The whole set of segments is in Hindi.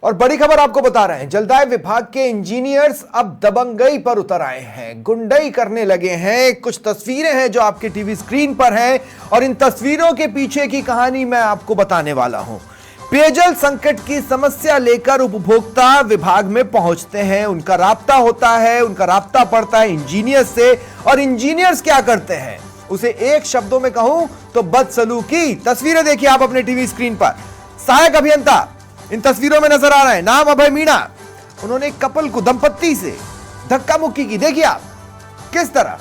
और बड़ी खबर आपको बता रहे हैं, जलदाय विभाग के इंजीनियर्स अब दबंगई पर उतर आए हैं, गुंडई करने लगे हैं। कुछ तस्वीरें हैं जो आपके टीवी स्क्रीन पर हैं और इन तस्वीरों के पीछे की कहानी मैं आपको बताने वाला हूं। पेयजल संकट की समस्या लेकर उपभोक्ता विभाग में पहुंचते हैं, उनका राब्ता होता है, उनका राब्ता पड़ता है इंजीनियर्स से, और इंजीनियर्स क्या करते हैं उसे एक शब्दों में कहूं तो बदसलूकी। तस्वीरें देखिए आप अपने टीवी स्क्रीन पर। सहायक अभियंता इन तस्वीरों में नजर आ रहे हैं, नाम अभय मीणा। उन्होंने एक कपल को, दंपत्ति से धक्का मुक्की की। देखिए आप किस तरह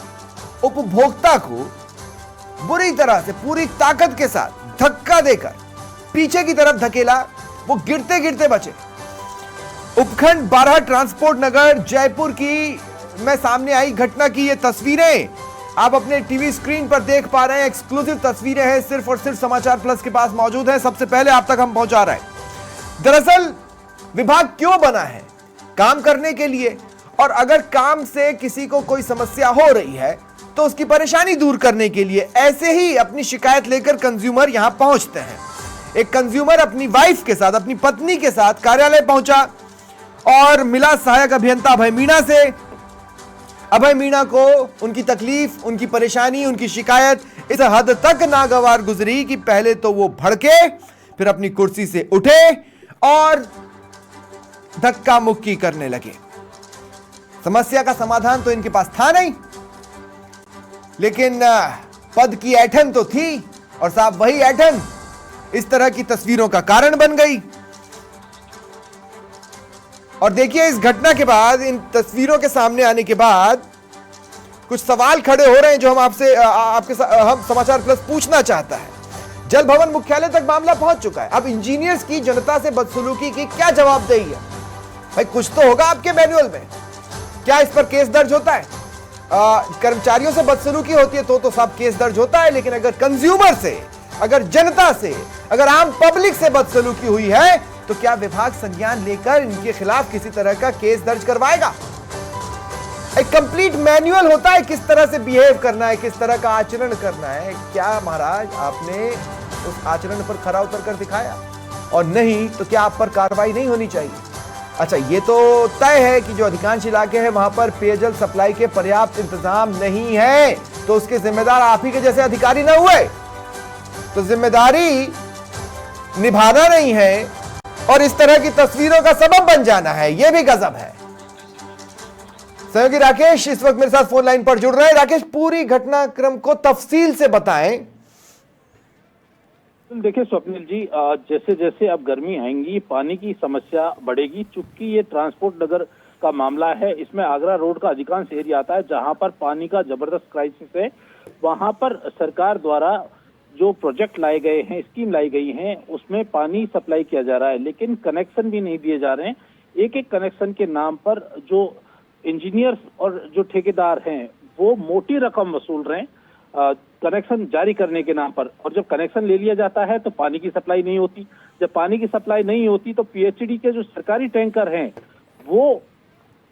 उपभोक्ता को बुरी तरह से पूरी ताकत के साथ धक्का देकर पीछे की तरफ धकेला, वो गिरते गिरते बचे। उपखंड 12 ट्रांसपोर्ट नगर जयपुर की में सामने आई घटना की ये तस्वीरें आप अपने टीवी स्क्रीन पर देख पा रहे हैं। एक्सक्लूसिव तस्वीरें हैं, सिर्फ और सिर्फ समाचार प्लस के पास मौजूद है। सबसे पहले आप तक हम पहुंचा रहे हैं। दरअसल विभाग क्यों बना है? काम करने के लिए, और अगर काम से किसी को कोई समस्या हो रही है तो उसकी परेशानी दूर करने के लिए। ऐसे ही अपनी शिकायत लेकर कंज्यूमर यहां पहुंचते हैं। एक कंज्यूमर अपनी वाइफ के साथ, अपनी पत्नी के साथ कार्यालय पहुंचा और मिला सहायक अभियंता अभय मीणा से। अभय मीणा को उनकी तकलीफ, उनकी परेशानी, उनकी शिकायत इस हद तक नागवार गुजरी कि पहले तो वो भड़के, फिर अपनी कुर्सी से उठे और धक्का मुक्की करने लगे। समस्या का समाधान तो इनके पास था नहीं, लेकिन पद की ऐंठन तो थी, और साहब वही ऐंठन इस तरह की तस्वीरों का कारण बन गई। और देखिए इस घटना के बाद, इन तस्वीरों के सामने आने के बाद कुछ सवाल खड़े हो रहे हैं जो हम आपसे हम समाचार प्लस पूछना चाहता है। जल भवन मुख्यालय तक मामला पहुंच चुका है। अब इंजीनियर्स की जनता से बदसलूकी की क्या जवाबदेही है? भाई कुछ तो होगा आपके मैनुअल में। क्या इस पर केस दर्ज होता है? कर्मचारियों से बदसलूकी होती है तो सब केस दर्ज होता है, लेकिन अगर कंज्यूमर से, अगर जनता से, अगर आम पब्लिक से बदसलूकी हुई है तो क्या विभाग संज्ञान लेकर इनके खिलाफ किसी तरह का केस दर्ज करवाएगा? एक कंप्लीट मैनुअल होता है किस तरह से बिहेव करना है, किस तरह का आचरण करना है। क्या महाराज आपने उस आचरण पर खरा उतर कर दिखाया? और नहीं तो क्या आप पर कार्रवाई नहीं होनी चाहिए? अच्छा, ये तो तय है कि जो अधिकांश इलाके हैं वहां पर पेयजल सप्लाई के पर्याप्त इंतजाम नहीं है, तो उसके जिम्मेदार आप ही के जैसे अधिकारी ना हुए? तो जिम्मेदारी निभाना नहीं है और इस तरह की तस्वीरों का सबब बन जाना है, यह भी गजब है। सहयोगी राकेश इस वक्त मेरे साथ फोन लाइन पर जुड़ रहे हैं। राकेश, पूरी घटनाक्रम को तफसील से बताएं। देखिए स्वप्निल जी, जैसे जैसे अब गर्मी आएंगी पानी की समस्या बढ़ेगी। चूंकि ये ट्रांसपोर्ट नगर का मामला है, इसमें आगरा रोड का अधिकांश एरिया आता है जहां पर पानी का जबरदस्त क्राइसिस है। वहां पर सरकार द्वारा जो प्रोजेक्ट लाए गए हैं, स्कीम लाई गई है, उसमें पानी सप्लाई किया जा रहा है, लेकिन कनेक्शन भी नहीं दिए जा रहे हैं। एक एक कनेक्शन के नाम पर जो इंजीनियर्स और जो ठेकेदार हैं वो मोटी रकम वसूल रहे हैं कनेक्शन जारी करने के नाम पर। और जब कनेक्शन ले लिया जाता है तो पानी की सप्लाई नहीं होती। जब पानी की सप्लाई नहीं होती तो पीएचईडी के जो सरकारी टैंकर हैं वो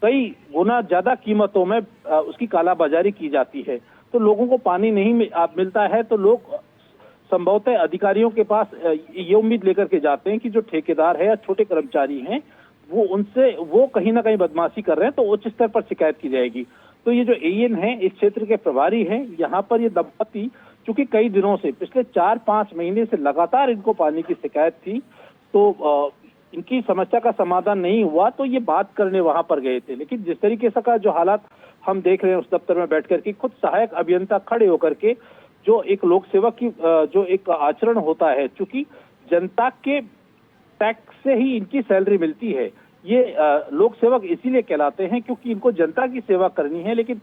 कई गुना ज्यादा कीमतों में उसकी कालाबाजारी की जाती है। तो लोगों को पानी नहीं मिलता है तो लोग संभवतः अधिकारियों के पास ये उम्मीद लेकर के जाते हैं कि जो ठेकेदार है या छोटे कर्मचारी हैं वो कहीं ना कहीं बदमाशी कर रहे हैं, तो उच्च स्तर पर शिकायत की जाएगी। तो ये जो एएन है, इस क्षेत्र के प्रभारी हैं, यहाँ पर ये दंपति चूंकि कई दिनों से, पिछले 4-5 महीने से लगातार इनको पानी की शिकायत थी, तो इनकी समस्या का समाधान नहीं हुआ तो ये बात करने वहां पर गए थे। लेकिन जिस तरीके से का जो हालात हम देख रहे हैं उस दफ्तर में बैठ करके, खुद सहायक अभियंता खड़े होकर के, जो एक लोक सेवक की जो एक आचरण होता है, चूंकि जनता के टैक्स से ही इनकी सैलरी मिलती है, ये लोक सेवक इसीलिए कहलाते हैं क्योंकि इनको जनता की सेवा करनी है। लेकिन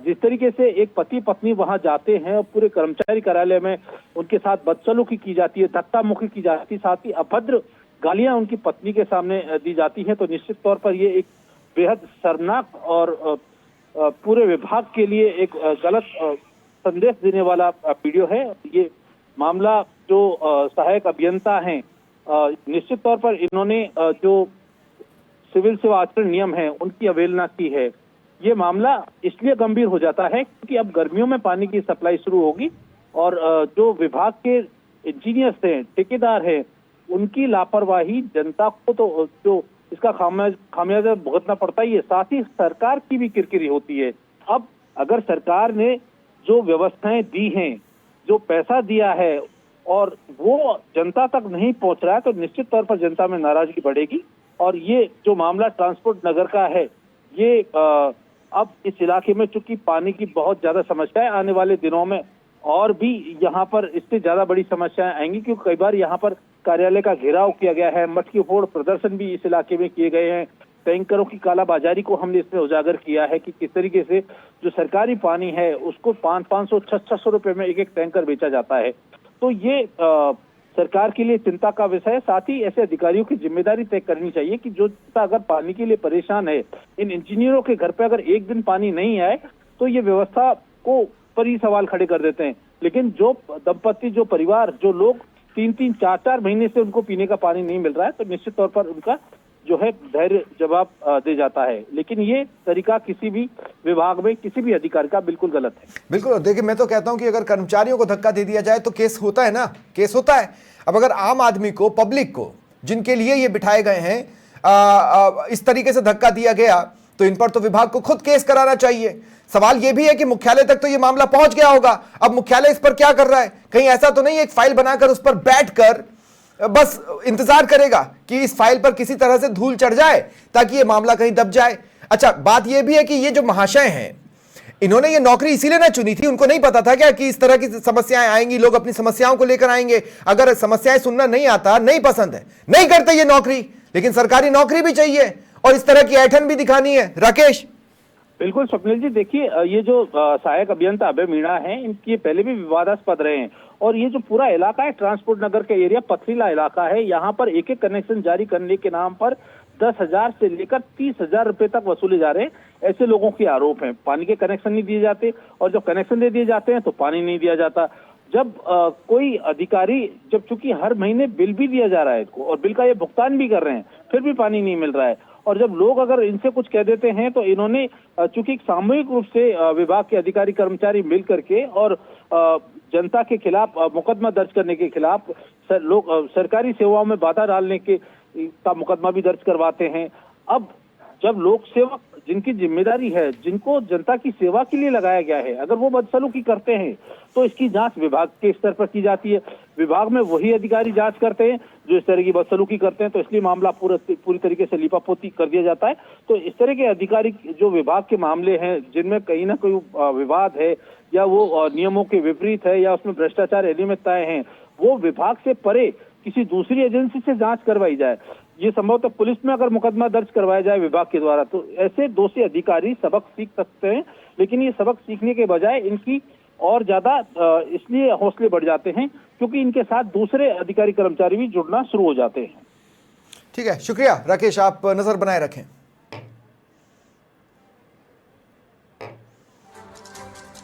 जिस तरीके से एक पति पत्नी वहां जाते हैं और पूरे कर्मचारी कार्यालय में उनके साथ बदसलूकी की जाती है, धक्का मुक्की की जाती है, साथ ही अभद्र गालियां उनकी पत्नी के सामने दी जाती हैं, तो निश्चित तौर पर ये एक बेहद शर्मनाक और पूरे विभाग के लिए एक गलत संदेश देने वाला वीडियो है। ये मामला जो सहायक अभियंता हैं, निश्चित तौर पर इन्होंने जो सिविल सेवा आचरण नियम है उनकी अवहेलना की है। ये मामला इसलिए गंभीर हो जाता है क्योंकि अब गर्मियों में पानी की सप्लाई शुरू होगी और जो विभाग के इंजीनियर्स हैं, ठेकेदार हैं, उनकी लापरवाही जनता को तो इसका खामियाजा भुगतना पड़ता ही है, साथ ही सरकार की भी किरकिरी होती है। अब अगर सरकार ने जो व्यवस्थाएं दी हैं, जो पैसा दिया है और वो जनता तक नहीं पहुंच रहा है, तो निश्चित तौर पर जनता में नाराजगी बढ़ेगी। और ये जो मामला ट्रांसपोर्ट नगर का है, ये अब इस इलाके में चूंकि पानी की बहुत ज्यादा समस्या है, आने वाले दिनों में और भी यहाँ पर इससे ज्यादा बड़ी समस्याएं आएंगी, क्योंकि कई बार यहाँ पर कार्यालय का घेराव किया गया है, मटकी फोड़ प्रदर्शन भी इस इलाके में किए गए हैं, टैंकरों की कालाबाजारी को हमने इसमें उजागर किया है कि किस तरीके से जो सरकारी पानी है उसको 500-500, 600 रुपए में एक टैंकर बेचा जाता है। तो ये सरकार के लिए चिंता का विषय है। साथ ही ऐसे अधिकारियों की जिम्मेदारी तय करनी चाहिए कि जो अगर पानी के लिए परेशान है, इन इंजीनियरों के घर पे अगर एक दिन पानी नहीं आए तो ये व्यवस्था को पर ही सवाल खड़े कर देते हैं। लेकिन जो दंपत्ति, जो परिवार, जो लोग 3-3, 4-4 महीने से उनको पीने का पानी नहीं मिल रहा है, तो निश्चित तौर पर उनका जो है धैर्य जवाब दे जाता है। लेकिन ये तरीका किसी भी विभाग में, किसी भी अधिकारी का बिल्कुल गलत है। बिल्कुल, देखिए मैं तो कहता हूं कि अगर कर्मचारियों को धक्का दे दिया जाए तो केस होता है ना, केस होता है। अब अगर आम आदमी को, पब्लिक को, जिनके लिए ये बिठाए गए हैं, इस तरीके से धक्का दिया गया, तो इन पर तो विभाग को खुद केस कराना चाहिए। सवाल यह भी है कि मुख्यालय तक तो ये मामला पहुंच गया होगा, अब मुख्यालय इस पर क्या कर रहा है? कहीं ऐसा तो नहीं एक फाइल बनाकर उस पर बैठकर बस इंतजार करेगा कि इस फाइल पर किसी तरह से धूल चढ़ जाए ताकि ये मामला कहीं दब जाए। अच्छा, बात यह भी है कि ये जो महाशय हैं, इन्होंने ये नौकरी इसीलिए ना चुनी थी, उनको नहीं पता था क्या कि इस तरह की समस्याएं आएंगी, लोग अपनी समस्याओं को लेकर आएंगे। अगर समस्याएं सुनना नहीं आता, नहीं पसंद है, नहीं करते ये नौकरी, लेकिन सरकारी नौकरी भी चाहिए और इस तरह की ऐठन भी दिखानी है। राकेश। बिल्कुल स्वप्निल जी, देखिए ये जो सहायक अभियंता अभय मीणा हैं, इनके पहले भी विवादास्पद रहे हैं। और ये जो पूरा इलाका है ट्रांसपोर्ट नगर का एरिया, पथरीला इलाका है, यहाँ पर एक एक कनेक्शन जारी करने के नाम पर 10,000 से लेकर 30,000 रुपए तक वसूले जा रहे हैं। ऐसे लोगों के आरोप हैं। पानी के कनेक्शन नहीं दिए जाते, और जब कनेक्शन दे दिए जाते हैं तो पानी नहीं दिया जाता। जब कोई अधिकारी, जब चूंकि हर महीने बिल भी दिया जा रहा है इसको और बिल का ये भुगतान भी कर रहे हैं, फिर भी पानी नहीं मिल रहा है। और जब लोग अगर इनसे कुछ कह देते हैं तो इन्होंने चूंकि सामूहिक रूप से विभाग के अधिकारी कर्मचारी मिल करके और जनता के खिलाफ मुकदमा दर्ज करने के खिलाफ सरकारी सेवाओं में बाधा डालने का मुकदमा भी दर्ज करवाते हैं। अब जब लोक सेवक, जिनकी जिम्मेदारी है, जिनको जनता की सेवा के लिए लगाया गया है, अगर वो बदसलूकी करते हैं तो इसकी जांच विभाग के स्तर पर की जाती है। विभाग में वही अधिकारी जांच करते हैं जो इस तरह की बदसलूकी करते हैं, तो इसलिए मामला पूरी तरीके से लिपापोती कर दिया जाता है। तो इस तरह के अधिकारी जो विभाग के मामले हैं, जिनमें कहीं ना कोई विवाद है या वो नियमों के विपरीत है या उसमें भ्रष्टाचार अनियमितताएं हैं, वो विभाग से परे किसी दूसरी एजेंसी से जांच करवाई जाए। ये संभवतः पुलिस में अगर मुकदमा दर्ज करवाया जाए विभाग के द्वारा, तो ऐसे दोषी अधिकारी सबक सीख सकते हैं। लेकिन ये सबक सीखने के बजाय इनकी और ज्यादा इसलिए हौसले बढ़ जाते हैं क्योंकि इनके साथ दूसरे अधिकारी कर्मचारी भी जुड़ना शुरू हो जाते हैं। ठीक है, शुक्रिया राकेश, आप नजर बनाए रखें।